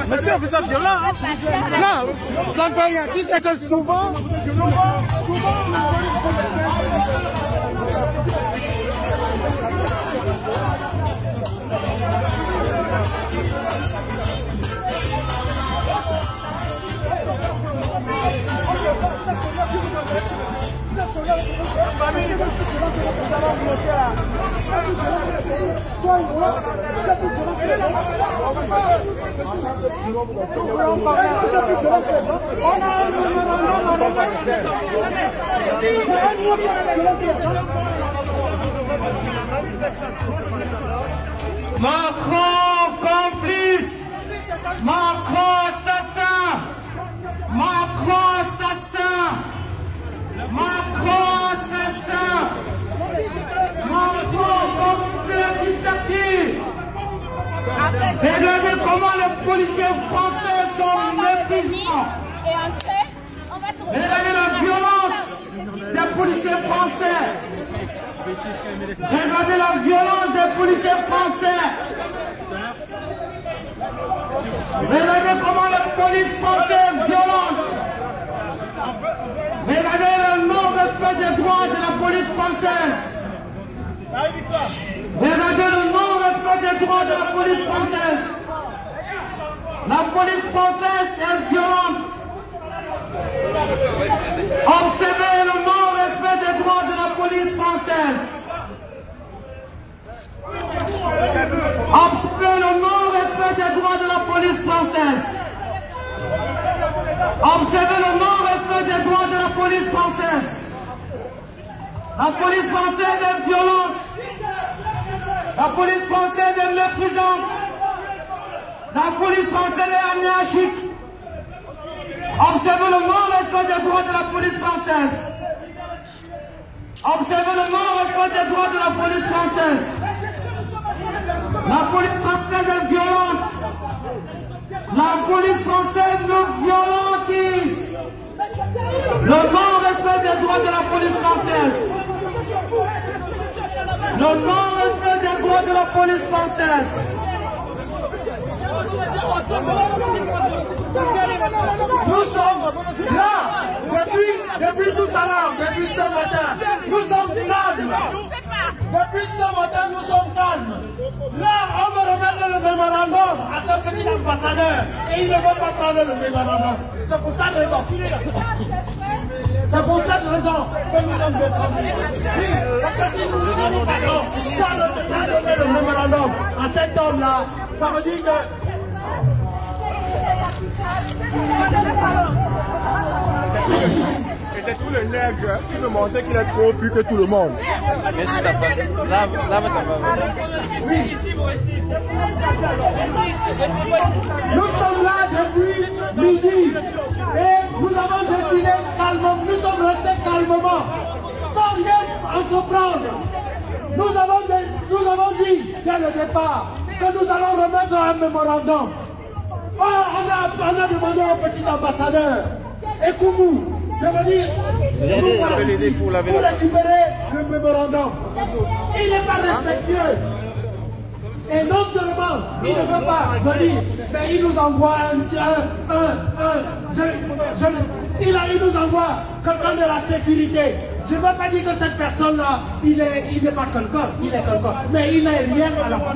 Monsieur, vous êtes violent, hein? Non, ça ne fait rien. Tu sais que souvent... Macron complice, Macron assassin, Macron assassin, Macron assassin, Macron complot dictature. Regardez comment les policiers français sont méprisants. Regardez la violence des policiers français. Regardez la violence des policiers français. Regardez comment la police française est violente. Regardez le non-respect des droits de la police française. Regardez le non-respect des droits de la police française. La police française est violente. Observez le non-respect des droits de la police française. La police française est violente. La police française est méprisante. La police française est anarchique. Observez le non-respect des droits de la police française. Observez le non-respect des droits de la police française. La police française est violente. La police française nous violentise. Le non-respect des droits de la police française. Le non-respect des droits de la police française. Nous sommes là, depuis tout à l'heure, depuis ce matin. Nous sommes calmes. Depuis ce matin, nous sommes calmes. Là, on veut remettre le mémorandum à ce petit ambassadeur. Et il ne veut pas prendre le mémorandum. C'est pour cette raison. C'est pour cette raison que nous sommes défendus. Oui, parce que si nous disons pardon, quand on a donné le mémorandum à cet homme-là, ça veut dire que... Et c'est tout le nègre qui veut montrer qu'il est trop plus que tout le monde. Nous sommes là depuis midi et nous avons décidé calmement, nous sommes restés calmement, sans rien entreprendre. Nous avons dit dès le départ que nous allons remettre un mémorandum. Oh, on a demandé au petit ambassadeur Ekoumou de venir pour récupérer le mémorandum. Il n'est pas respectueux. Et non seulement il ne veut pas venir, mais il nous envoie il nous envoie quelqu'un de la sécurité. Je ne veux pas dire que cette personne-là, il n'est pas quelqu'un, il est quelqu'un, mais il n'est rien à la fois.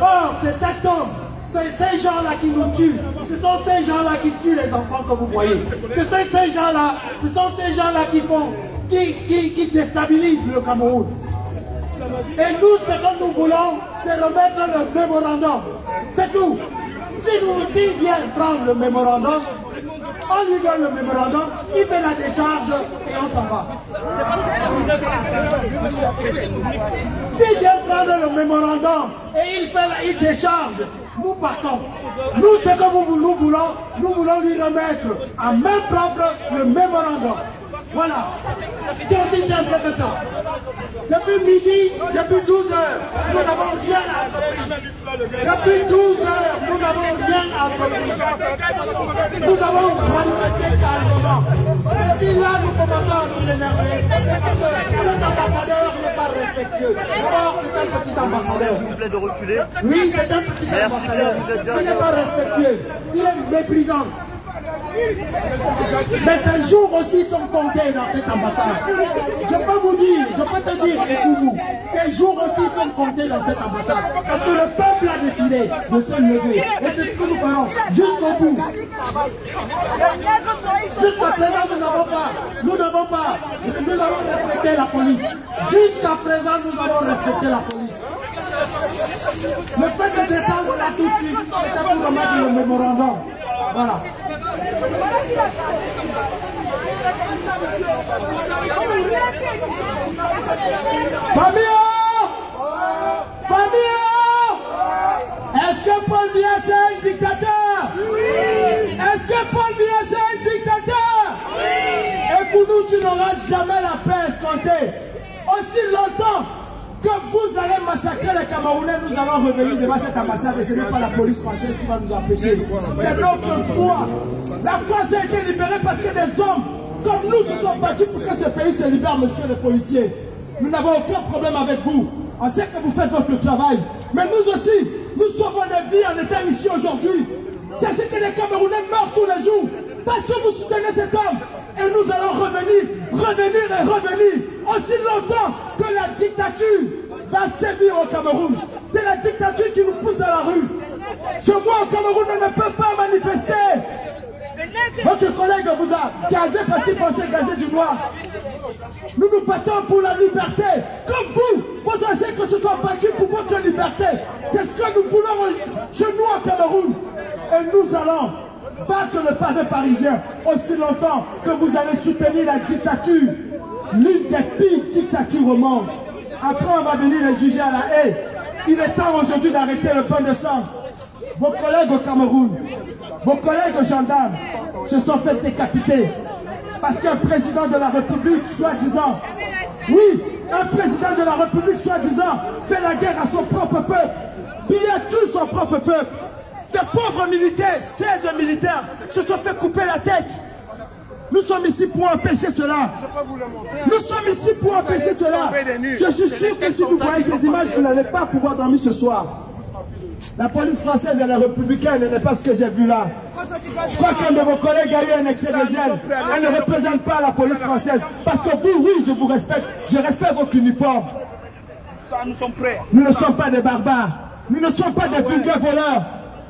Or, c'est cet homme. C'est ces gens-là qui nous tuent. Ce sont ces gens-là qui tuent les enfants que vous voyez. Ce sont ces gens-là qui déstabilisent le Cameroun. Et nous, ce que nous voulons, c'est remettre le mémorandum. C'est tout. S'il vient prendre le mémorandum, on lui donne le mémorandum, il fait la décharge et on s'en va. S'il vient prendre le mémorandum et il décharge, nous partons. Nous, ce que nous voulons lui remettre à main propre le mémorandum. Voilà. C'est aussi simple que ça. Depuis midi, depuis 12 heures, nous n'avons rien entrepris. Depuis 12 heures, nous n'avons rien entrepris. Nous avons manifesté calmement. Et puis là, nous commençons à nous énerver. Cet ambassadeur n'est pas respectueux. D'abord, c'est un petit ambassadeur. S'il vous plaît de reculer. Oui, c'est un petit ambassadeur. Il n'est pas respectueux. Il est méprisant. Mais ces jours aussi sont comptés dans cette ambassade. Je peux vous dire, je peux te dire, Ekoumou, ces jours aussi sont comptés dans cette ambassade. Parce que le peuple a décidé de se lever. Et c'est ce que nous ferons jusqu'au bout. Jusqu'à présent, nous avons respecté la police. Jusqu'à présent, nous avons respecté la police. Le fait de descendre là tout de suite, c'était pour remettre le mémorandum. Voilà. Famille! Est-ce que Paul Biya c'est un dictateur? Oui! Est-ce que Paul Biya c'est un dictateur? Oui! Et pour nous, tu n'auras jamais la paix escomptée. Aussi longtemps que vous allez massacrer les Camerounais, nous allons revenir devant cette ambassade et ce n'est pas la police française qui va nous empêcher. C'est notre droit. La France a été libérée parce que des hommes comme nous se sont battus pour que ce pays se libère, monsieur le policier. Nous n'avons aucun problème avec vous. On sait que vous faites votre travail. Mais nous aussi, nous sauvons des vies en étant ici aujourd'hui. Sachez que les Camerounais meurent tous les jours parce que vous soutenez cet homme. Et nous allons revenir aussi longtemps que la dictature va sévir au Cameroun. C'est la dictature qui nous pousse dans la rue. Chez moi au Cameroun, on ne peut pas manifester. Votre collègue vous a gazé parce qu'il pensait gazer du noir. Nous nous battons pour la liberté. Comme vous pensez que ce soit battu pour votre liberté. C'est ce que nous voulons chez nous au Cameroun. Et nous allons battre le pavé parisien aussi longtemps que vous allez soutenir la dictature, l'une des pires dictatures au monde. Après, on va venir les juger à la haie. Il est temps aujourd'hui d'arrêter le bain de sang. Vos collègues au Cameroun, vos collègues gendarmes se sont fait décapiter parce qu'un président de la République, soi-disant, oui, un président de la République, soi-disant, fait la guerre à son propre peuple, tue son propre peuple. Des pauvres militaires, 16 militaires, se sont fait couper la tête. Nous sommes ici pour empêcher cela. Nous sommes ici pour empêcher cela. Je suis sûr que si vous voyez ces images, vous n'allez pas pouvoir dormir ce soir. La police française, elle est républicaine, elle n'est pas ce que j'ai vu là. Je crois qu'un de vos collègues a eu un excès de zèle. Elle ne représente pas la police française. Parce que vous, oui, je vous respecte. Je respecte votre uniforme. Nous sommes prêts. Nous ne sommes pas des barbares. Nous ne sommes pas des vulgaires voleurs.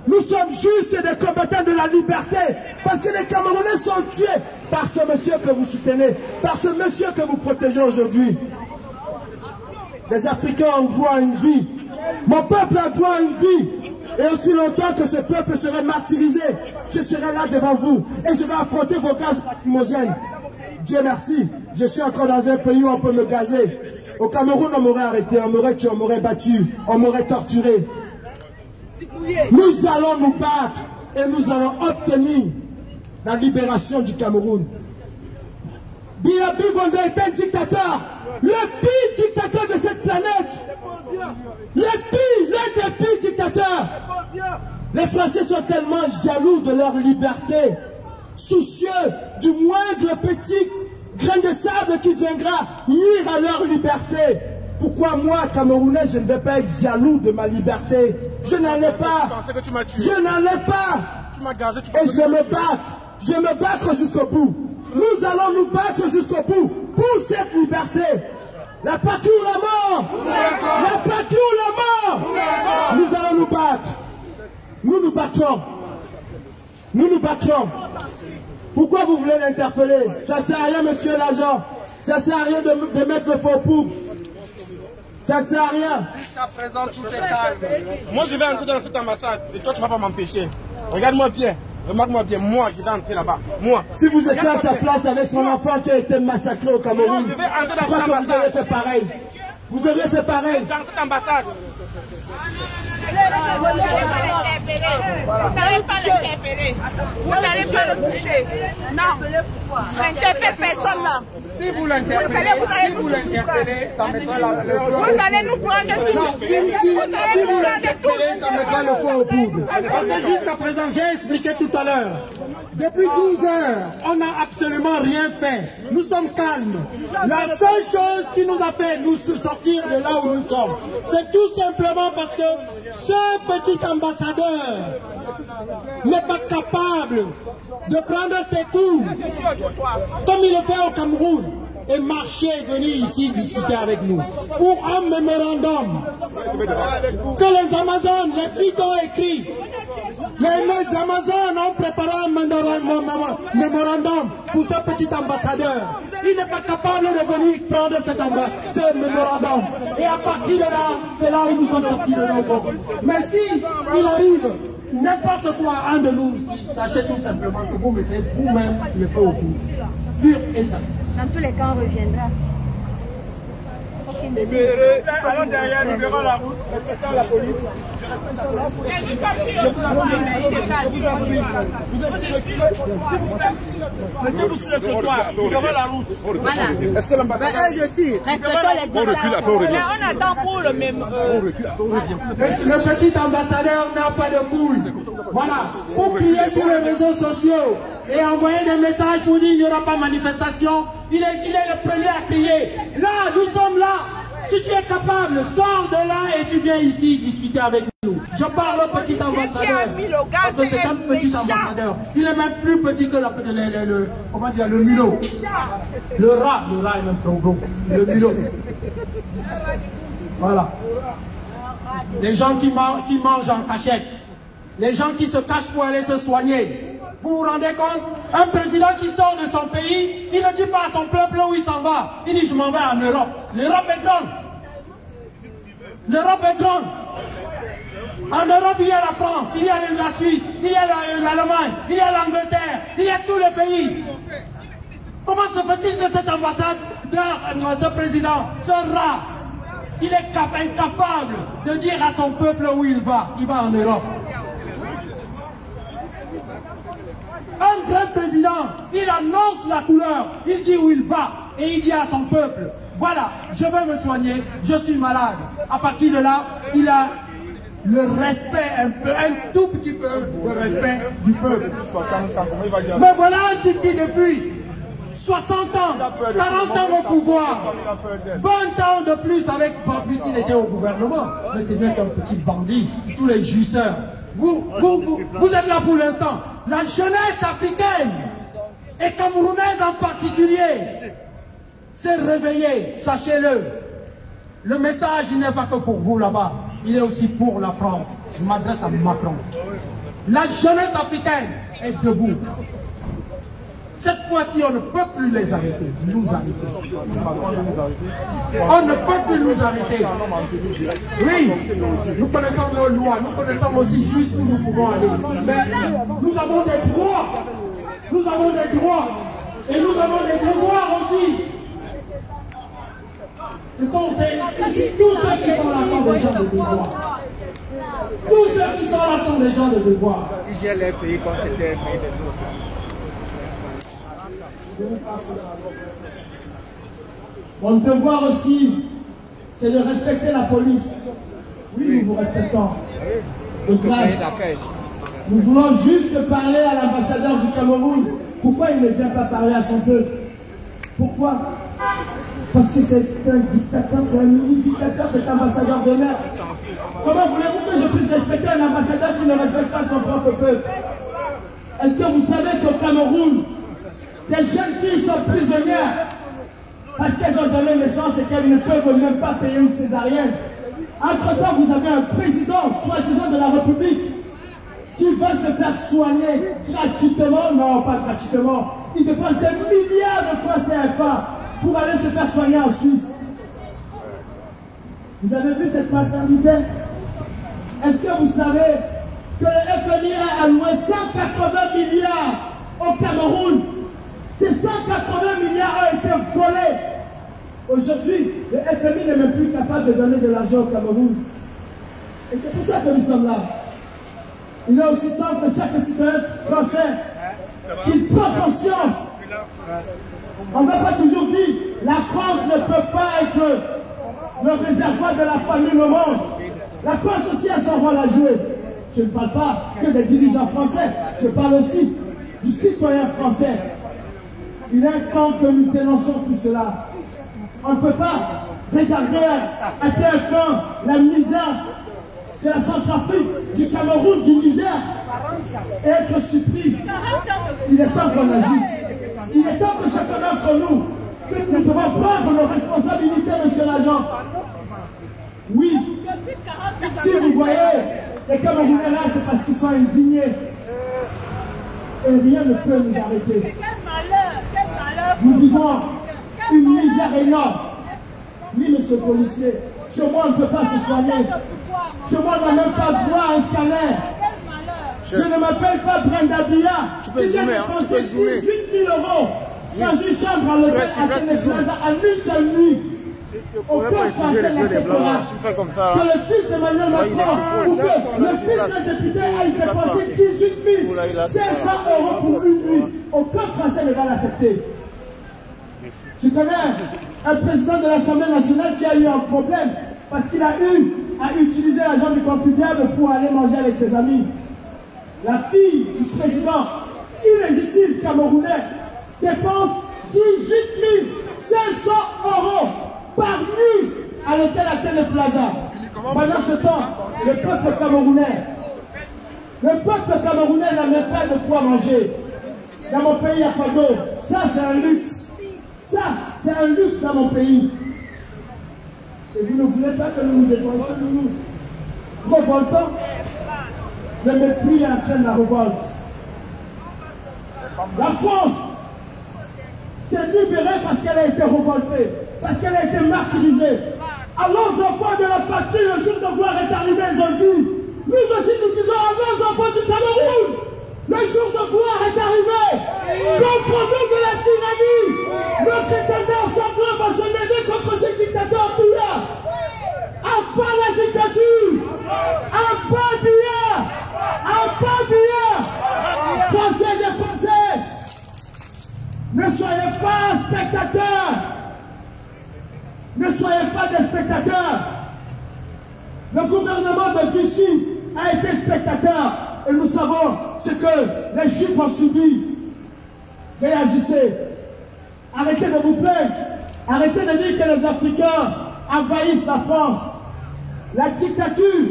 Nous sommes juste des combattants de la liberté. Parce que les Camerounais sont tués par ce monsieur que vous soutenez, par ce monsieur que vous protégez aujourd'hui. Les Africains ont droit à une vie. Mon peuple a droit à une vie. Et aussi longtemps que ce peuple serait martyrisé, je serai là devant vous et je vais affronter vos gaz lacrymogènes. Dieu merci, je suis encore dans un pays où on peut me gazer. Au Cameroun, on m'aurait arrêté, on m'aurait tué, on m'aurait battu, on m'aurait torturé. Nous allons nous battre et nous allons obtenir la libération du Cameroun. Biya Bivanda est un dictateur, le pire dictateur de cette planète. Le pire, l'un des pires dictateurs. Les Français sont tellement jaloux de leur liberté, soucieux du moindre petit grain de sable qui viendra nuire à leur liberté. Pourquoi moi, Camerounais, je ne vais pas être jaloux de ma liberté? Je n'en ai pas. Je n'en ai pas. Et je me battre jusqu'au bout. Nous allons nous battre jusqu'au bout pour cette liberté. La patrie ou la mort. La patrie ou la mort. Nous allons nous battre. Nous nous battrons. Nous nous battrons. Pourquoi vous voulez l'interpeller? Ça ne sert à rien, monsieur l'agent. Ça ne sert à rien de mettre le faux pouf. Ça ne sert à rien. Jusqu'à présent, tout est calme. Moi, je vais entrer dans cette ambassade et toi, tu ne vas pas m'empêcher. Regarde-moi bien. Remarque-moi bien, moi je vais entrer là-bas. Moi. Si vous étiez à sa place avec son enfant qui a été massacré au Cameroun, je crois que vous auriez fait pareil. Vous auriez fait pareil. Dans cette ambassade. Vous n'allez pas l'interpeller. Vous n'allez pas le toucher. Non. N'interpellez personne là. Si vous l'interpellez, ça mettra vous allez nous prendre tout. Si vous l'interpellez, ça mettra le feu au poudre. Parce que jusqu'à présent, j'ai expliqué tout à l'heure. Depuis 12 heures, on n'a absolument rien fait. Nous sommes calmes. La seule chose qui nous a fait nous sortir de là où nous sommes, c'est tout simplement parce que ce petit ambassadeur n'est pas capable de prendre ses coups comme il le fait au Cameroun et marcher et venir ici discuter avec nous pour un mémorandum que les Amazones, les filles ont écrit. Les Amazones ont préparé un mémorandum pour ce petit ambassadeur. Il n'est pas capable de venir prendre ce mémorandum. Et à partir de là, c'est là où nous sommes sortis de nouveau. Mais si il arrive n'importe quoi, un de nous, sachez tout simplement que vous mettez vous-même le feu au bout. Sûr et certain. Dans tous les cas, on reviendra. Allons derrière, nous verrons la route, respectant la police. Mettez-vous sur le trottoir, nous verrons la route. Voilà. Est-ce que l'ambassadeur... Respectons les dictateurs. On attend pour le même... Le petit ambassadeur n'a pas de couilles. Voilà. Pour crier sur les réseaux sociaux et envoyer des messages pour dire qu'il n'y aura pas de manifestation, il est le premier à crier. Là, nous sommes là. Si tu es capable, sors de là et tu viens ici discuter avec nous. Je parle au petit ambassadeur. Parce que c'est un petit ambassadeur. Il est même plus petit que le mulot. Le rat est même trop gros. Le mulot. Voilà. Les gens qui mangent en cachette. Les gens qui se cachent pour aller se soigner. Vous vous rendez compte? Un président qui sort de son pays, il ne dit pas à son peuple où il s'en va. Il dit je m'en vais en Europe. L'Europe est grande. L'Europe est grande. En Europe, il y a la France, il y a la Suisse, il y a l'Allemagne, il y a l'Angleterre, il y a tous les pays. Comment se fait-il que cet ambassadeur, ce président, ce rat, il est incapable de dire à son peuple où il va en Europe? Un grand président, il annonce la couleur, il dit où il va et il dit à son peuple, voilà, je vais me soigner, je suis malade. À partir de là, il a le respect, un tout petit peu de respect du peuple. Mais voilà un type qui depuis 60 ans, 40 ans au pouvoir, 20 ans de plus avec, puisqu'il était au gouvernement, mais c'est bien qu'un petit bandit, tous les jouisseurs. Vous êtes là pour l'instant. La jeunesse africaine et camerounaise en particulier s'est réveillée, sachez-le. Le message, il n'est pas que pour vous là-bas, il est aussi pour la France. Je m'adresse à Macron. La jeunesse africaine est debout. Cette fois-ci, on ne peut plus les arrêter, nous arrêter. On ne peut plus nous arrêter. Oui, nous connaissons nos lois, nous connaissons aussi juste où nous pouvons aller. Mais nous avons des droits. Nous avons des droits. Et nous avons des devoirs aussi. Ce sont tous ceux qui sont là sont des gens de devoir. Tous ceux qui sont là sont des gens de devoir. J'ai les pays comme c'était les pays des autres. Mon devoir aussi, c'est de respecter la police. Oui, nous vous respectons. De grâce. Nous voulons juste parler à l'ambassadeur du Cameroun. Pourquoi il ne vient pas parler à son peuple? Pourquoi? Parce que c'est un dictateur, c'est un mini-dictateur, cet ambassadeur de merde. Comment voulez-vous que je puisse respecter un ambassadeur qui ne respecte pas son propre peuple? Est-ce que vous savez qu'au Cameroun, des jeunes filles sont prisonnières parce qu'elles ont donné naissance et qu'elles ne peuvent même pas payer une césarienne? Entre-temps, vous avez un président, soi-disant de la République, qui va se faire soigner gratuitement. Non, pas gratuitement. Il dépense des milliards de francs CFA pour aller se faire soigner en Suisse. Vous avez vu cette maternité? Est-ce que vous savez que le FMI a alloué 180 milliards au Cameroun? Ces 180 milliards ont été volés. Aujourd'hui, le FMI n'est même plus capable de donner de l'argent au Cameroun. Et c'est pour ça que nous sommes là. Il est aussi temps que chaque citoyen français qu'il prend conscience. On n'a pas toujours dit la France ne peut pas être le réservoir de la famille au monde. La France aussi a son rôle à jouer. Je ne parle pas que des dirigeants français, je parle aussi du citoyen français. Il est un temps que nous dénonçons tout cela. On ne peut pas regarder à TF1 la misère de la Centrafrique, du Cameroun, du Niger et être surpris. Il est temps qu'on agisse. Il est temps que chacun d'entre nous, que nous devons prendre nos responsabilités, monsieur l'agent. Oui, si vous voyez les Camerounais là, c'est parce qu'ils sont indignés. Et rien ne peut nous arrêter. Nous vivons une misère énorme. Oui, monsieur le policier, chez moi on ne peut pas se soigner. Chez moi on n'a même pas droit à un scanner. Je ne m'appelle pas Brenda Bia. Tu peux zoomer, hein, tu peux zoomer. 18 000 € dans une chambre à l'hôtel à Téléplaza en une seule nuit. Aucun Français n'acceptera que le fils d'Emmanuel Macron ou que le fils d'un député aille dépenser 18 500 € pour une nuit. Aucun Français ne va l'accepter. Je connais un président de l'Assemblée nationale qui a eu un problème parce qu'il a eu à utiliser l'argent du contribuable pour aller manger avec ses amis. La fille du président illégitime camerounais dépense 18 500 € par nuit à l'hôtel à Téléplaza. Pendant ce temps, le peuple camerounais n'a même pas de quoi manger. Dans mon pays, il n'y a pas d'eau. Ça, c'est un luxe. Ça, c'est un luxe dans mon pays. Et vous ne voulez pas que nous nous défendions, que nous nous revoltons. Le mépris entraîne la révolte. La France s'est libérée parce qu'elle a été révoltée, parce qu'elle a été martyrisée. Alors, aux enfants de la patrie, le jour de gloire est arrivé, ils ont dit Nous aussi, nous disons à nos enfants du Cameroun, le jour de gloire est arrivé. Contre nous de la tyrannie, notre intendant sanglant va se lever contre ce dictateur Biya. À bas la dictature, à bas Biya, à bas Biya. Français et Françaises, ne soyez pas spectateurs. Ne soyez pas des spectateurs. Le gouvernement de Vichy a été spectateur et nous savons ce que les Juifs ont subi. Réagissez. Arrêtez de vous plaindre. Arrêtez de dire que les Africains envahissent la France. La dictature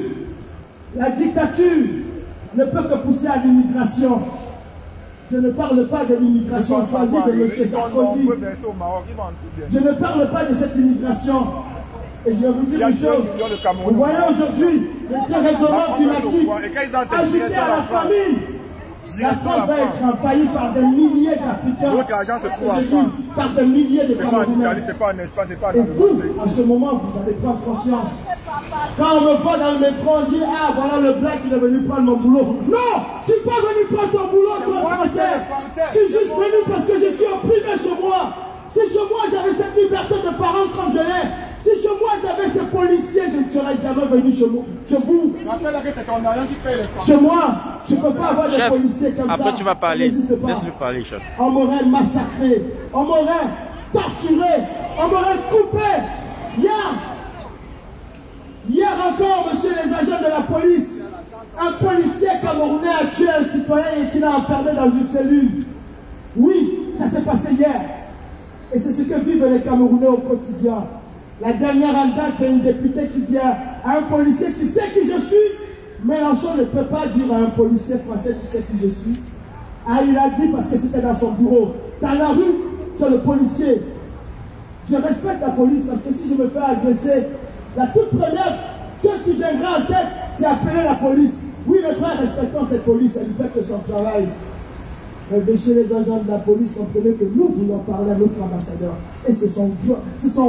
ne peut que pousser à l'immigration. Je ne parle pas de l'immigration choisie de M. Sarkozy. Je ne parle pas de cette immigration. Et je vais vous dire une chose. Vous voyez aujourd'hui le dérèglement climatique ajouté à la famine. La France va être envahie par des milliers d'Africains. Votre argent se trouve en France. Par des milliers de Camerounais. C'est pas en Espagne, c'est pas en Et vous, en ce moment, vous allez prendre conscience. Quand on me voit dans le métro, on dit ah voilà le blanc qui est venu prendre mon boulot. Non, je ne suis pas venu prendre ton boulot, toi français. Je suis juste venu parce que je suis opprimé chez moi. Si chez moi j'avais cette liberté de parole comme je l'ai, si chez moi j'avais ces policiers, je ne serais jamais venu chez vous. Chez moi, je ne peux pas avoir des policiers comme ça. Après tu vas parler. Laisse-le parler, chef. On m'aurait massacré, on m'aurait torturé, on m'aurait coupé. Hier encore, monsieur les agents de la police, un policier camerounais a tué un citoyen et qui l'a enfermé dans une cellule. Oui, ça s'est passé hier. Et c'est ce que vivent les Camerounais au quotidien. La dernière en date, c'est une députée qui dit à un policier, tu sais qui je suis? Mélenchon ne peut pas dire à un policier français, tu sais qui je suis. Ah, il a dit parce que c'était dans son bureau. Dans la rue, c'est le policier. Je respecte la police parce que si je me fais agresser, la toute première chose qui viendra en tête, c'est appeler la police. Oui, mes frères, respectons cette police, elle fait que son travail. Mais chez les agents de la police, comprenez que nous voulons parler à notre ambassadeur. Et c'est son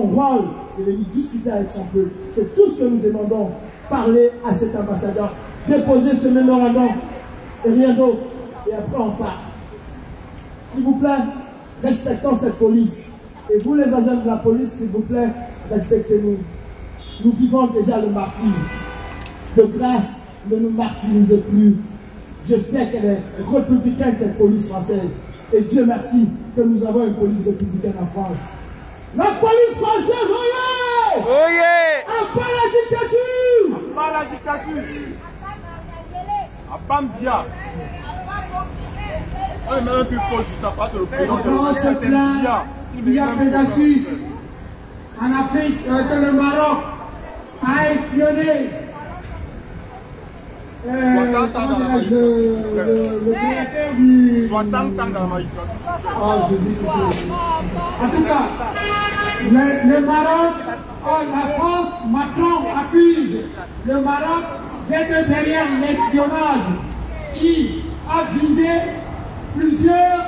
rôle de venir discuter avec son peuple. C'est tout ce que nous demandons. Parler à cet ambassadeur. Déposer ce mémorandum et rien d'autre. Et après on part. S'il vous plaît, respectons cette police. Et vous les agents de la police, s'il vous plaît, respectez-nous. Nous vivons déjà le martyre. De grâce, ne nous martyrisez plus. Je sais qu'elle est républicaine, cette police française. Et Dieu merci que nous avons une police républicaine en France. La police française, oyez! Oyez! À pas la dictature! À pas la dictature! À Bambia! On est même plus proche, ça passe le président. France se plaint, il y a Pegasus en Afrique, que le Maroc a espionné. 60 ans dans la le directeur du... 60 ans dans la magistrat. Oh, je dis que c'est... En tout cas, le Maroc, la France, Macron accuse le Maroc d'être derrière l'espionnage qui a visé plusieurs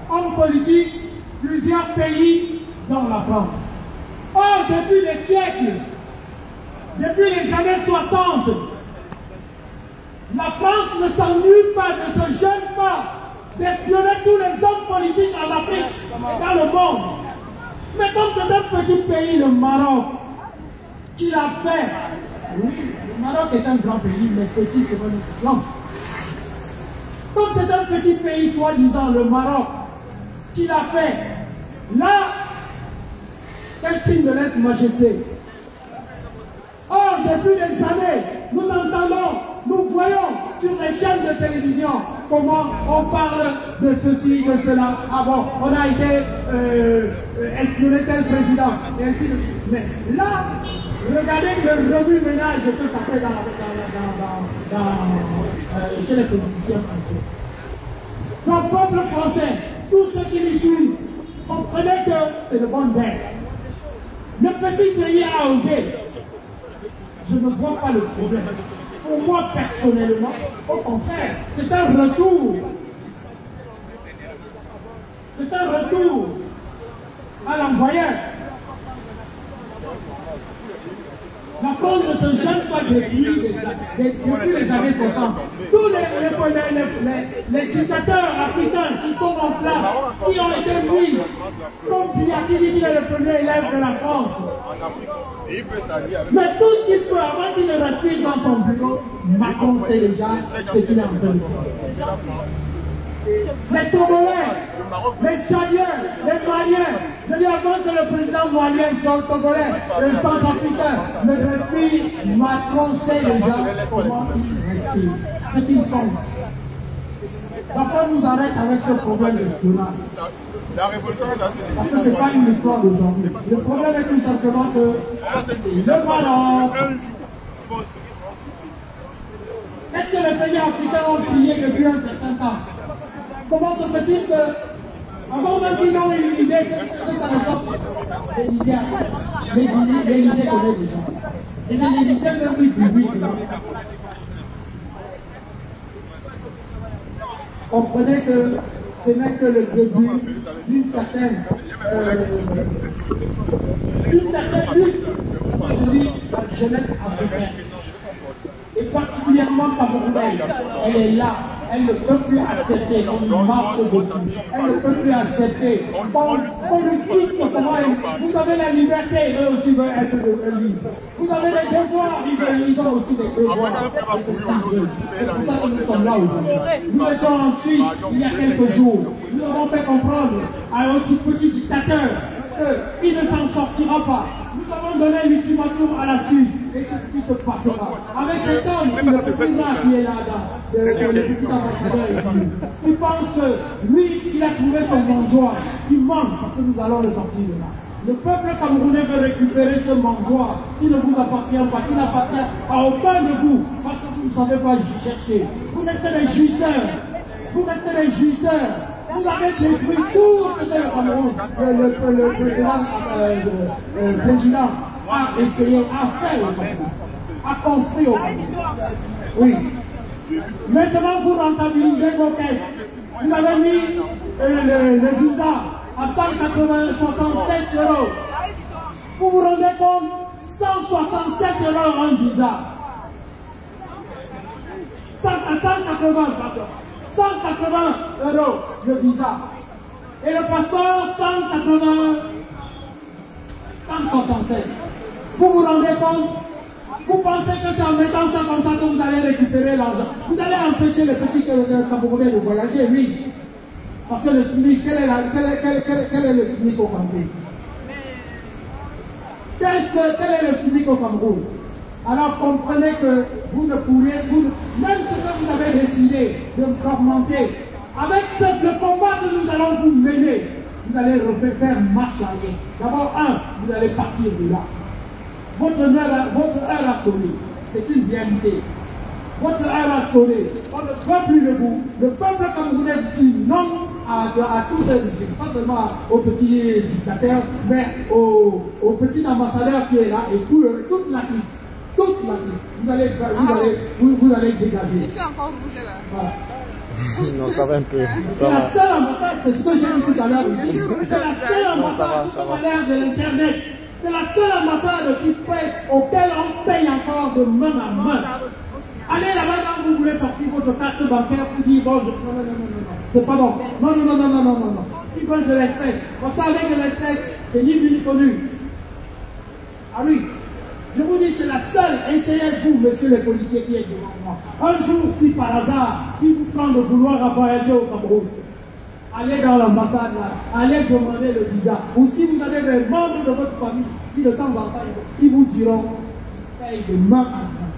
hommes politiques, plusieurs pays dans la France. Or, depuis des siècles, depuis les années 60, la France ne s'ennuie pas, ne se gêne pas d'espionner tous les hommes politiques en Afrique et dans le monde. Mais comme c'est un petit pays, le Maroc, qui l'a fait, oui, le Maroc est un grand pays, mais petit, c'est pas notre plan. Comme c'est un petit pays, soi-disant, le Maroc, qui l'a fait, là, quelqu'un me laisse majesté. Or, depuis des années, nous entendons, nous voyons sur les chaînes de télévision comment on parle de ceci, de cela. Ah bon, on a été espionné tel président, et ainsi de suite. Mais là, regardez le remue-ménage que ça fait chez les politiciens français. Notre peuple français, tous ceux qui lui suivent, comprenez que c'est le bon d'air. Le petit pays a osé. Je ne vois pas le problème. Pour moi, personnellement, au contraire, c'est un retour. C'est un retour à l'envoyeur. La France ne se gêne pas depuis les années 60. Tous les dictateurs africains qui sont en place, qui ont été mis, comme Biaki dit qu'il est le premier élève de la France. Mais tout ce qu'il peut, avant qu'il ne respire dans son bureau, Macron sait déjà ce qu'il est en train de faire. Les Togolais, les Tchadiens, les Maliens, je dis avant que le président malien, le Togolais, le Centrafricain ne respire, Macron sait déjà comment il respire, ce qu'il pense. Pourquoi nous arrête avec ce problème d'espionnage? Parce que ce n'est pas une histoire d'aujourd'hui. Le problème est tout simplement que c'est le Maroc. Est-ce que les pays africains ont crié depuis un certain temps? Comment se fait-il que, avant même qu'ils n'ont une idée que ça ne sorte, l'Élysée connaît déjà. Et c'est l'Élysée même qui publie cela. Comprenez que ce n'est que le début d'une certaine lutte, je dis la jeunesse africaine, et particulièrement camerounaise. Elle est là, elle ne peut plus accepter qu'on marche dessus, elle ne peut plus accepter qu'on le quitte comment vous avez la liberté, eux aussi veulent être libres. Vous avez des devoirs, ils ont aussi des devoirs. C'est pour ça que nous sommes là aujourd'hui. Nous étions en Suisse il y a quelques jours. Nous avons fait comprendre à un petit dictateur qu'il ne s'en sortira pas. Nous avons donné l'ultimatum à la Suisse. Et c'est ce qui se passera. Avec cet homme, le petit là qui est là, le petit ambassadeur, qui pense que lui, il a trouvé son mangeoire, qui manque parce que nous allons le sortir de là. Le peuple camerounais veut récupérer ce mangeoire qui ne vous appartient pas, qui n'appartient à aucun de vous, parce que vous ne savez pas chercher. Vous n'êtes que des jouisseurs. Vous n'êtes que des jouisseurs. Vous avez détruit tout ce que le Cameroun, le président a essayé, a fait au Cameroun, a construit au Cameroun. Oui. Maintenant, vous rentabilisez vos caisses. Vous avez mis le visa à 167 €. Vous vous rendez compte? 167 € un visa. 180, pardon. 180 € le visa. Et le passeport, 167. Vous vous rendez compte? Vous pensez que c'est en mettant ça comme ça que vous allez récupérer l'argent? Vous allez empêcher les petits Camerounais de voyager, oui. Parce que le SMIC, quel est le SMIC au Cameroun? Quel est le SMIC au Cameroun? Alors comprenez que vous ne pourriez, même ce que vous avez décidé d'augmenter, avec le combat que nous allons vous mener, vous allez faire marche arrière. D'abord, vous allez partir de là. Votre heure a sonné. C'est une réalité. Votre heure a sonné. On ne veut plus de vous. Le peuple camerounais dit non à tous ces régimes, pas seulement aux petits dictateurs, mais aux petits ambassadeurs qui est là et toute la clique. Toute la clique. Vous allez dégager. Je suis encore bougé là. Voilà. Non, ça va un peu. C'est la seule ambassade, c'est ce que j'ai dit tout à l'heure. C'est la seule ambassade qui a l'air de l'Internet. C'est la seule ambassade auquel on paye encore de main à main. Allez là-bas quand vous voulez sortir votre carte bancaire pour dire bon, non, c'est pas bon. Non. Ils veulent de l'espèce. Parce qu'avec de l'espèce, c'est ni vu ni connu. Ah oui. Je vous dis, c'est la seule. Essayez-vous, messieurs les policiers qui êtes devant moi. Un jour, si par hasard, il vous prend de vouloir voyager au Cameroun, allez dans l'ambassade là, allez demander le visa. Ou si vous avez des membres de votre famille qui de temps en temps, ils vous diront, paye de main à main.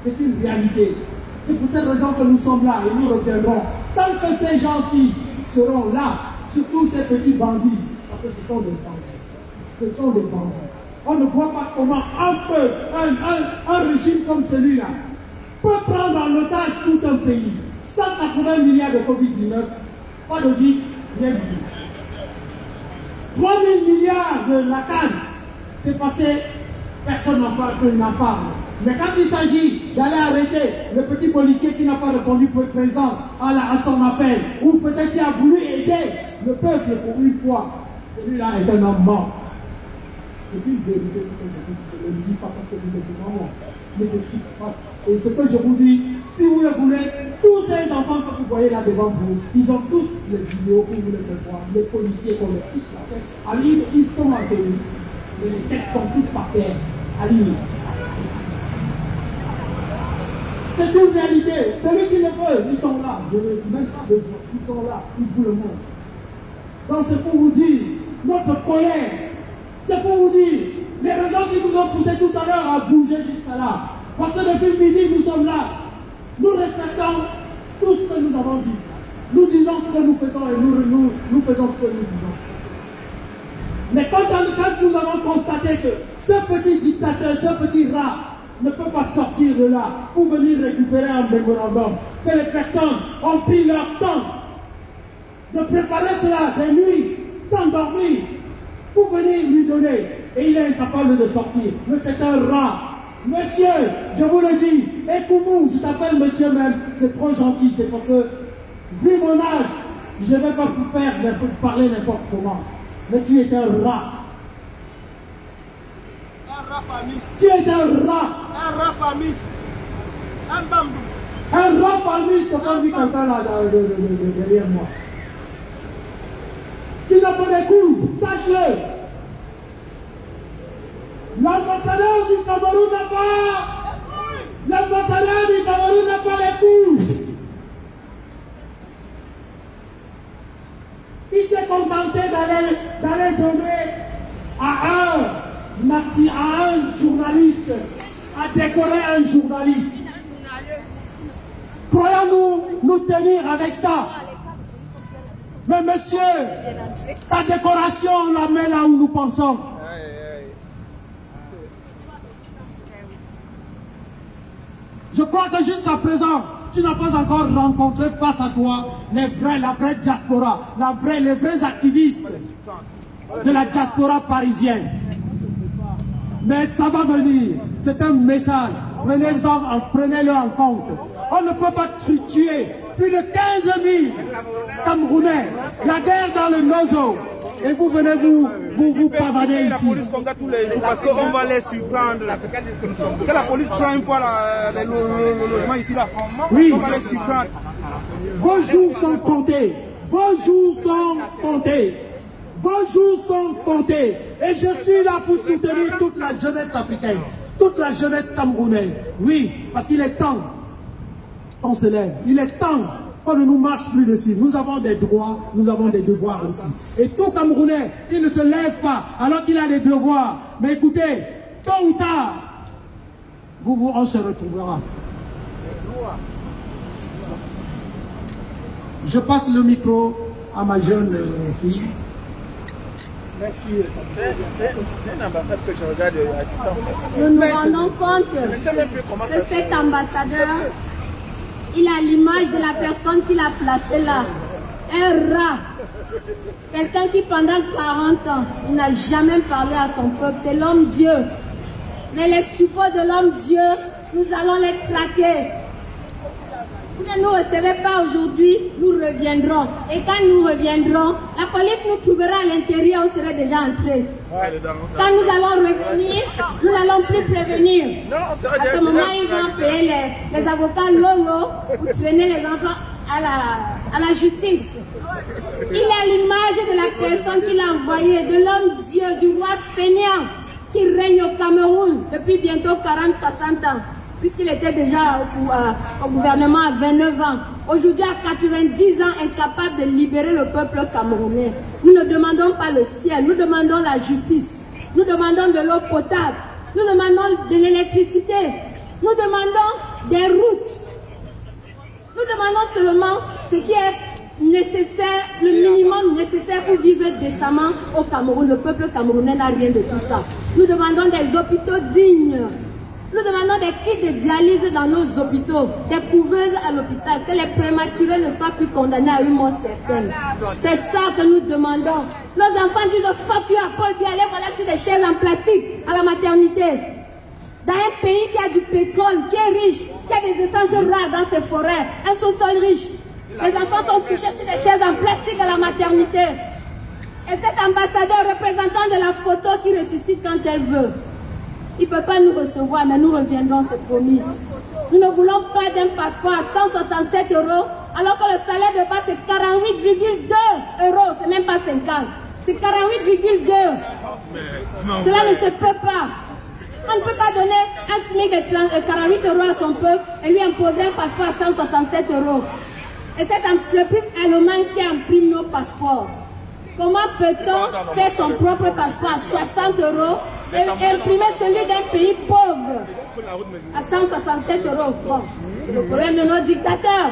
C'est une réalité. C'est pour cette raison que nous sommes là et nous reviendrons. Tant que ces gens-ci seront là, surtout ces petits bandits, parce que ce sont des bandits. Ce sont des bandits. On ne voit pas comment un régime comme celui-là peut prendre en otage tout un pays. 180 milliards de Covid-19, pas de vie, rien du tout. 3 000 milliards de la canne, c'est passé, personne n'en parle. Mais quand il s'agit d'aller arrêter le petit policier qui n'a pas répondu présent à son appel, ou peut-être qui a voulu aider le peuple pour une fois, celui-là est un homme mort. C'est une vérité que je ne le dis pas parce que vous êtes devant moi. Mais c'est ce qui se passe. Et ce que je vous dis, si vous le voulez, tous ces enfants que vous voyez là devant vous, ils ont tous les vidéos que vous les faites voir, les policiers qu'on les pique la tête. Ali, ils sont en tenue. Les têtes sont toutes par terre. Ali. C'est une réalité. Celui qui le veut, ils sont là. Je n'ai même pas besoin. Ils sont là. Ils vous le montrent. Donc c'est pour vous dire, notre colère, c'est pour vous dire, les raisons qui nous ont poussé tout à l'heure à bouger jusqu'à là. Parce que depuis midi, nous sommes là. Nous respectons tout ce que nous avons dit. Nous disons ce que nous faisons et nous faisons ce que nous disons. Mais quand nous avons constaté que ce petit dictateur, ce petit rat, ne peut pas sortir de là pour venir récupérer un mémorandum, que les personnes ont pris leur temps de préparer cela des nuits, sans dormir, pour venir lui donner, et il est incapable de sortir. Mais c'est un rat. Monsieur, je vous le dis, et Koumou, je t'appelle monsieur même, c'est trop gentil, c'est parce que, vu mon âge, je ne vais pas vous faire parler n'importe comment. Mais tu es un rat. Un rat palmiste. Tu es un rat. Un rat palmiste. Un bambou. Un rat palmiste comme dit quelqu'un là derrière moi. Tu n'as pas des couilles, sache-le. L'ambassadeur du Cameroun n'a pas. L'ambassadeur du Cameroun n'a pas les couilles. Il s'est contenté d'aller donner à un journaliste, à décorer un journaliste. Croyons-nous nous tenir avec ça? Mais monsieur, ta décoration, on la met là où nous pensons. Je crois que jusqu'à présent, tu n'as pas encore rencontré face à toi la vraie diaspora, les vrais activistes de la diaspora parisienne. Mais ça va venir, c'est un message, prenez-le en compte. On ne peut pas tuer plus de 15 000 Camerounais, la guerre dans le Nozo, et vous venez vous pavaner ici. La police comme ça tous les jours parce qu'on va les surprendre. Quand la police prend une fois le logement ici, là, oui. On va les surprendre. Vos jours sont comptés. Vos jours sont comptés. Vos jours sont comptés. Et je suis là pour soutenir toute la jeunesse africaine, toute la jeunesse camerounaise. Oui, parce qu'il est temps qu'on se lève. Il est temps qu'on ne nous marche plus dessus. Nous avons des droits, nous avons des devoirs aussi. Et tout Camerounais, il ne se lève pas alors qu'il a des devoirs. Mais écoutez, tôt ou tard, on se retrouvera. Je passe le micro à ma jeune fille. Merci. C'est une ambassade que je regarde à distance. Nous nous rendons compte que cet ambassadeur, il a l'image de la personne qu'il a placée là. Un rat. Quelqu'un qui pendant 40 ans, il n'a jamais parlé à son peuple. C'est l'homme Dieu. Mais les supports de l'homme Dieu, nous allons les traquer. Vous ne nous recevez pas aujourd'hui, nous reviendrons. Et quand nous reviendrons, la police nous trouvera à l'intérieur, on serait déjà entrés. Quand nous allons revenir, nous n'allons plus prévenir. À ce moment, ils vont payer les avocats Lolo pour traîner les enfants à la justice. Il a l'image de la personne qu'il a envoyée, de l'homme Dieu, du roi fainéant qui règne au Cameroun depuis bientôt 40-60 ans. Puisqu'il était déjà au gouvernement à 29 ans. Aujourd'hui, à 90 ans, incapable de libérer le peuple camerounais. Nous ne demandons pas le ciel, nous demandons la justice. Nous demandons de l'eau potable. Nous demandons de l'électricité. Nous demandons des routes. Nous demandons seulement ce qui est nécessaire, le minimum nécessaire pour vivre décemment au Cameroun. Le peuple camerounais n'a rien de tout ça. Nous demandons des hôpitaux dignes. Nous demandons des kits de dialyse dans nos hôpitaux, des couveuses à l'hôpital, que les prématurés ne soient plus condamnés à une mort certaine. C'est ça que nous demandons. Nos enfants disent fuck you à Paul Biya, allez voilà sur des chaises en plastique à la maternité. Dans un pays qui a du pétrole, qui est riche, qui a des essences rares dans ses forêts, un sous-sol riche. Les enfants sont couchés sur des chaises en plastique à la maternité. Et cet ambassadeur représentant de la photo qui ressuscite quand elle veut. Il ne peut pas nous recevoir, mais nous reviendrons, c'est promis. Nous ne voulons pas d'un passeport à 167 €, alors que le salaire de base c'est 48,2 €. C'est même pas 50. C'est 48,2. Cela ne se peut pas. On ne peut pas donner un SMIC de 48 € à son peuple et lui imposer un passeport à 167 €. Et c'est le plus allemand qui imprime nos passeports. Comment peut-on faire son propre passeport à 60 € et imprimer celui d'un pays pauvre à 167 €? Bon, c'est le problème de nos dictateurs.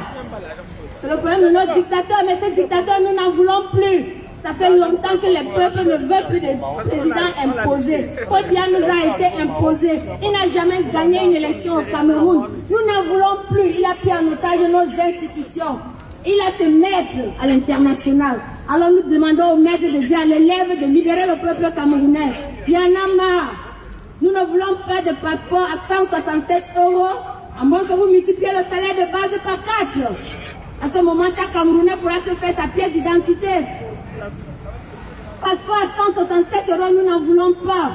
C'est le problème de nos dictateurs, mais ces dictateurs, nous n'en voulons plus. Ça fait longtemps que les peuples ne veulent plus de présidents imposés. Paul Biya nous a été imposé. Il n'a jamais gagné une élection au Cameroun. Nous n'en voulons plus. Il a pris en otage nos institutions. Il a ses maîtres à l'international. Alors nous demandons aux maîtres de dire à l'élève de libérer le peuple camerounais. Il y en a marre. Nous ne voulons pas de passeport à 167 €, à moins que vous multipliez le salaire de base par 4. À ce moment, chaque Camerounais pourra se faire sa pièce d'identité. Passeport à 167 €, nous n'en voulons pas.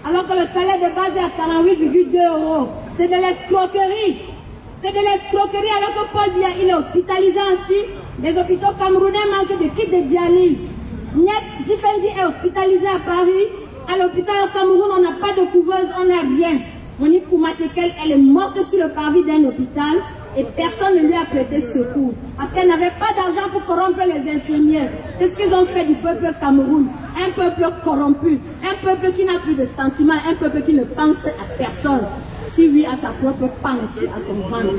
Alors que le salaire de base est à 48,2 €. C'est de l'escroquerie. C'est de l'escroquerie alors que Paul Biya, il est hospitalisé en Suisse. Les hôpitaux camerounais manquent de kits de dialyse. Niet Djifendi est hospitalisé à Paris. À l'hôpital au Cameroun, on n'a pas de couveuse, on n'a rien. Monique Koumatekel, elle est morte sur le parvis d'un hôpital et personne ne lui a prêté secours. Parce qu'elle n'avait pas d'argent pour corrompre les infirmiers. C'est ce qu'ils ont fait du peuple Cameroun. Un peuple corrompu, un peuple qui n'a plus de sentiments, un peuple qui ne pense à personne. Si lui a sa propre pensée à son ventre.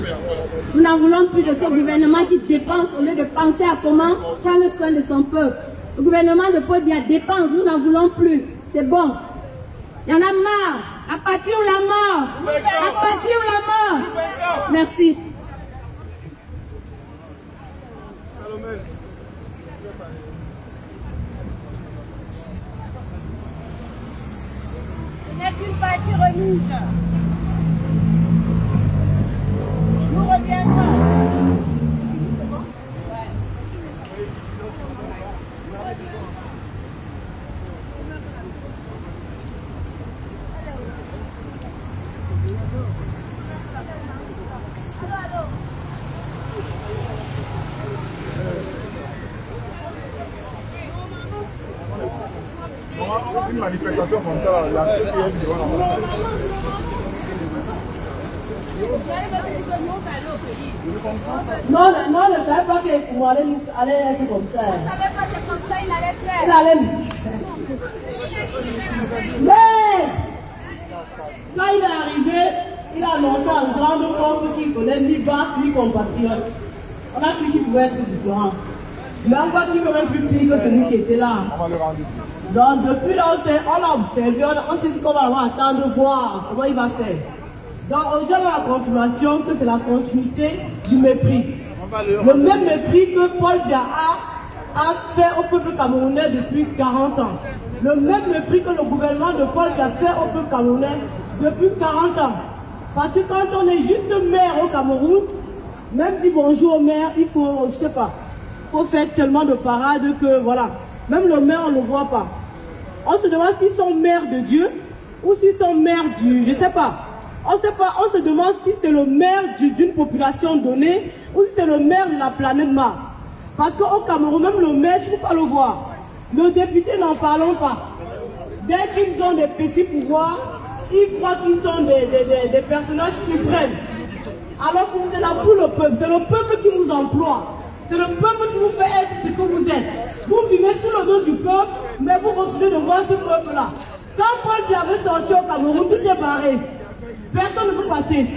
Nous n'en voulons plus de ce gouvernement qui dépense au lieu de penser à comment prendre soin de son peuple. Le gouvernement de Paul Biya dépense, nous n'en voulons plus. C'est bon. Il y en a marre. À partir ou la mort. À partir ou la mort. Merci. Ce n'est qu'une partie remise. Nous reviendrons. Une manifestation comme ça, la Non, ne savait pas que Koumaré allait être comme ça. Il ne savait pas que c'est comme ça, il allait faire. Il allait. Mais, quand il est arrivé, il a annoncé en grande pompe qu'il connaît ni basse ni compatriote. On a cru qu'il pouvait être différent. Il a encore dit quand même plus pire que celui qui était là. On va le rendre. Donc depuis là, on a observé, on s'est dit qu'on va attendre voir comment il va faire. Donc aujourd'hui, on a la confirmation que c'est la continuité du mépris. Le même mépris que Paul Biya a fait au peuple camerounais depuis 40 ans. Le même mépris que le gouvernement de Paul Biya fait au peuple camerounais depuis 40 ans. Parce que quand on est juste maire au Cameroun, même si bonjour au maire, il faut, je sais pas, faut faire tellement de parades que voilà. Même le maire, on ne le voit pas. On se demande s'ils sont maires de Dieu ou s'ils sont maires du... Je ne sais pas. On sait pas. On se demande si c'est le maire d'une population donnée ou si c'est le maire de la planète Mars. Parce qu'au Cameroun, même le maire, tu ne peux pas le voir. Nos députés, n'en parlons pas. Dès qu'ils ont des petits pouvoirs, ils croient qu'ils sont des personnages suprêmes. Alors que vous êtes là pour le peuple. C'est le peuple qui vous emploie. C'est le peuple qui vous fait être ce que vous êtes. Vous vivez sous le dos du peuple, mais vous refusez de voir ce peuple-là. Quand Paul Biya avait sorti au Cameroun, tout est barré. Personne ne peut passer.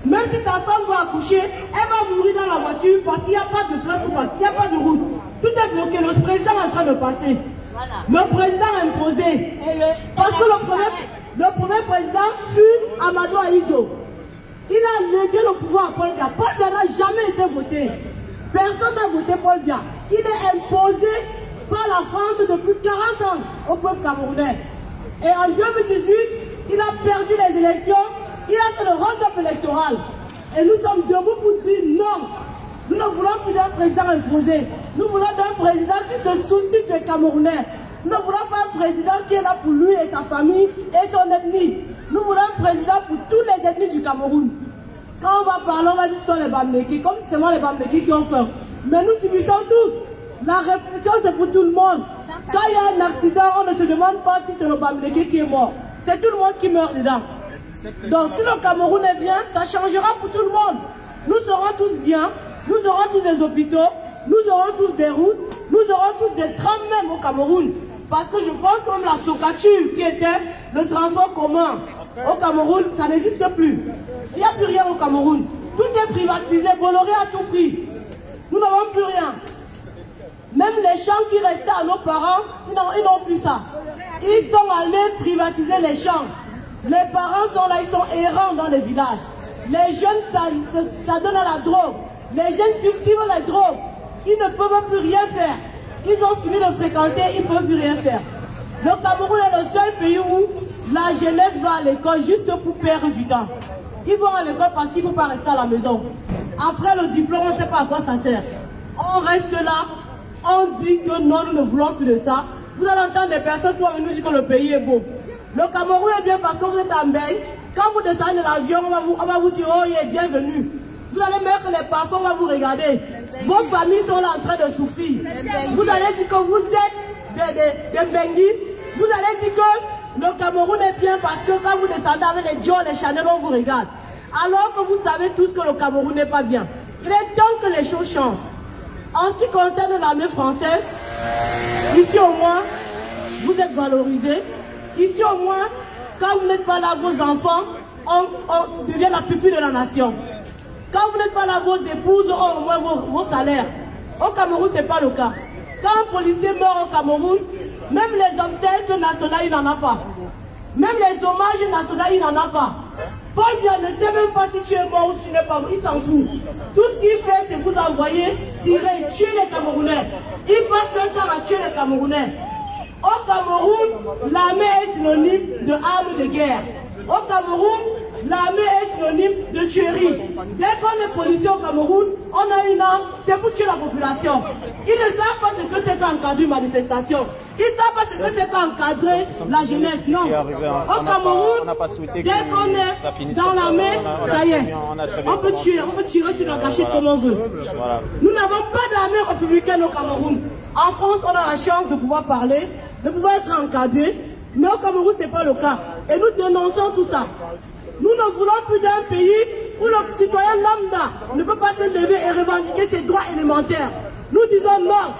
Même si ta femme va accoucher, elle va mourir dans la voiture parce qu'il n'y a pas de place pour passer, il n'y a pas de route. Tout est bloqué, le président est en train de passer. Le président a imposé. Parce que le premier président fut Amadou Ahidjo. Il a légué le pouvoir à Paul Biya. Paul Biya n'a jamais été voté. Personne n'a voté Paul Biya. Il est imposé par la France depuis 40 ans au peuple camerounais. Et en 2018, il a perdu les élections, il a fait le round-up électoral. Et nous sommes debout pour dire non. Nous ne voulons plus d'un président imposé. Nous voulons d'un président qui se soucie de Camerounais. Nous ne voulons pas un président qui est là pour lui et sa famille et son ennemi. Nous voulons un président pour tous les ennemis du Cameroun. Quand on va parler, on va dire que ce sont les Bamlékis, comme c'est moi les Bamlékis qui ont faim. Mais nous subissons tous. La répression, c'est pour tout le monde. Quand il y a un accident, on ne se demande pas si c'est le Bamléki qui est mort. C'est tout le monde qui meurt dedans. Donc si le Cameroun est bien, ça changera pour tout le monde. Nous serons tous bien, nous aurons tous des hôpitaux, nous aurons tous des routes, nous aurons tous des trams même au Cameroun. Parce que je pense comme la Socature qui était le transport commun au Cameroun, ça n'existe plus. Il n'y a plus rien au Cameroun. Tout est privatisé, Bolloré à tout prix. Nous n'avons plus rien. Même les champs qui restaient à nos parents, ils n'ont plus ça. Ils sont allés privatiser les champs. Les parents sont là, ils sont errants dans les villages. Les jeunes, ça donne à la drogue. Les jeunes cultivent la drogue. Ils ne peuvent plus rien faire. Ils ont fini de fréquenter, ils ne peuvent plus rien faire. Le Cameroun est le seul pays où la jeunesse va à l'école juste pour perdre du temps. Ils vont à l'école parce qu'il ne faut pas rester à la maison. Après le diplôme, on ne sait pas à quoi ça sert. On reste là, on dit que non, nous ne voulons plus de ça. Vous allez entendre des personnes qui vont nous dire que le pays est beau. Le Cameroun est bien parce que vous êtes en bain. Quand vous descendez de l'avion, on va vous dire, oh, il est bienvenu. Vous allez mettre les parfums, on va vous regarder. Vos familles sont là en train de souffrir. Vous allez dire que vous êtes des Benguis. Vous allez dire que le Cameroun est bien parce que quand vous descendez avec les Dior, les Chanel, on vous regarde. Alors que vous savez tous que le Cameroun n'est pas bien. Il est temps que les choses changent. En ce qui concerne l'armée française, ici au moins, vous êtes valorisés. Ici au moins, quand vous n'êtes pas là, vos enfants, on devient la pupille de la nation. Quand vous n'êtes pas là, vos épouses ont au moins vos salaires. Au Cameroun, ce n'est pas le cas. Quand un policier meurt au Cameroun, même les obsèques nationales, il n'en a pas. Même les hommages nationaux, il n'en a pas. Paul Biya ne sait même pas si tu es mort ou si tu n'es pas mort, il s'en fout. Tout ce qu'il fait, c'est vous envoyer, tirer, tuer les Camerounais. Il passe le temps à tuer les Camerounais. Au Cameroun, l'armée est synonyme de arme de guerre. Au Cameroun, l'armée est synonyme de tuerie. Dès qu'on est policier au Cameroun, on a une arme, c'est pour tuer la population. Ils ne savent pas ce que c'est qu'encadrer une manifestation. Ils ne savent pas ce que c'est qu'encadrer la jeunesse. Non. Au Cameroun, dès qu'on est dans l'armée, ça y est, on peut tirer sur la cachette comme on veut. Nous n'avons pas d'armée républicaine au Cameroun. En France, on a la chance de pouvoir parler, de pouvoir être encadré, mais au Cameroun, ce n'est pas le cas. Et nous dénonçons tout ça. Nous ne voulons plus d'un pays où le citoyen lambda ne peut pas se lever et revendiquer ses droits élémentaires. Nous disons non.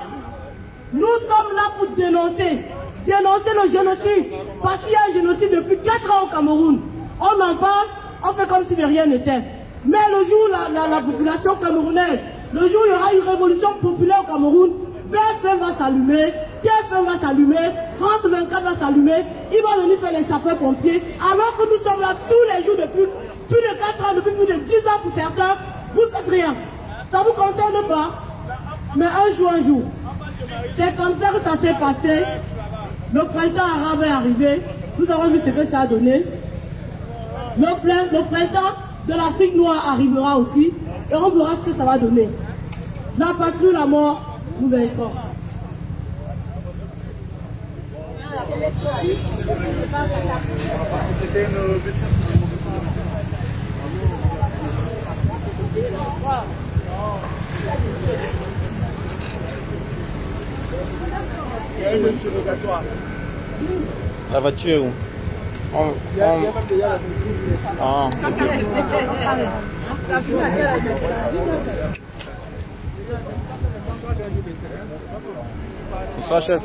Nous sommes là pour dénoncer le génocide. Parce qu'il y a un génocide depuis 4 ans au Cameroun. On en parle, on fait comme si de rien n'était. Mais le jour où la population camerounaise, le jour où il y aura une révolution populaire au Cameroun, BFM va s'allumer, TFM va s'allumer, France 24 va s'allumer, ils vont venir faire les sapeurs-pompiers, alors que nous sommes là tous les jours depuis plus de 4 ans, depuis plus de 10 ans pour certains, vous ne faites rien. Ça ne vous concerne pas, mais un jour. C'est comme ça que ça s'est passé. Le printemps arabe est arrivé, nous avons vu ce que ça a donné. Le printemps de l'Afrique noire arrivera aussi, et on verra ce que ça va donner. La patrie, la mort, nous vaincrons. C'est un jeu surrogatoire. La voiture. Ah. Bonsoir, chef.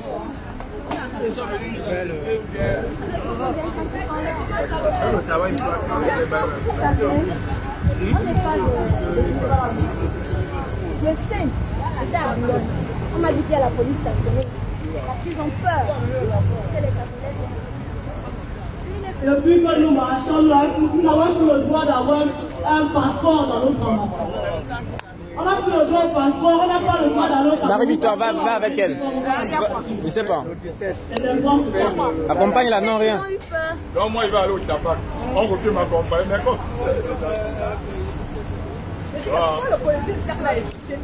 On m'a dit qu'il y a la police stationnée. Parce qu'ils ont peur. Depuis que nous marchons là, nous n'avons plus le droit d'avoir un passeport dans notre ambassade. On n'a plus le droit de passeport, on n'a pas le droit d'aller. Marie-Victoire, va avec elle. Je ne sais pas. Accompagne-la, non, rien. Non, moi, il va aller au tabac. On refuse m'accompagner. Le policier l'a hésité.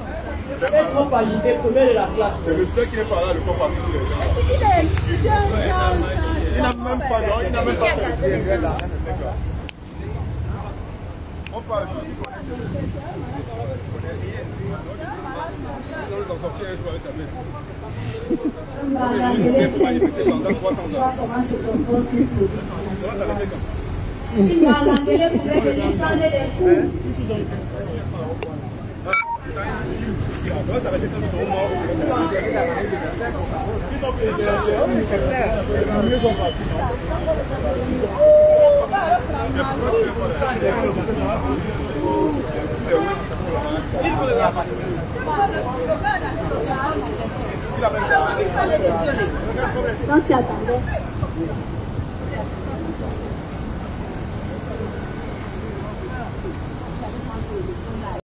Il est trop agité, premier de la classe. C'est le seul qui n'est pas là, le corps particulier. Il est étudiant. Il n'a même pas fait. On parle tous ici. Si Marangele pouvait venir prendre des coups. On s'y attendait.